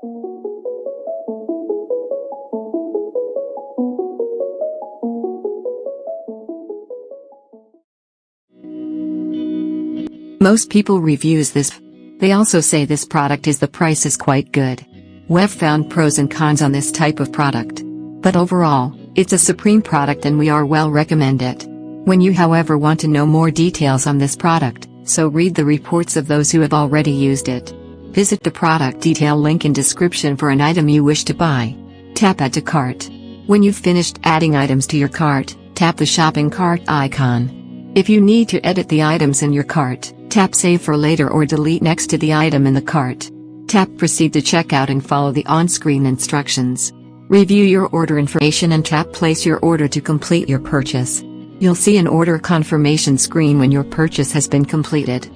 Most people reviews this. They also say this product the price is quite good. We've found pros and cons on this type of product. But overall, it's a supreme product and we are well recommend it. When you however want to know more details on this product, so read the reports of those who have already used it. Visit the product detail link in description for an item you wish to buy. Tap Add to Cart. When you've finished adding items to your cart, tap the shopping cart icon. If you need to edit the items in your cart, tap Save for later or delete next to the item in the cart. Tap Proceed to checkout and follow the on-screen instructions. Review your order information and tap Place your order to complete your purchase. You'll see an order confirmation screen when your purchase has been completed.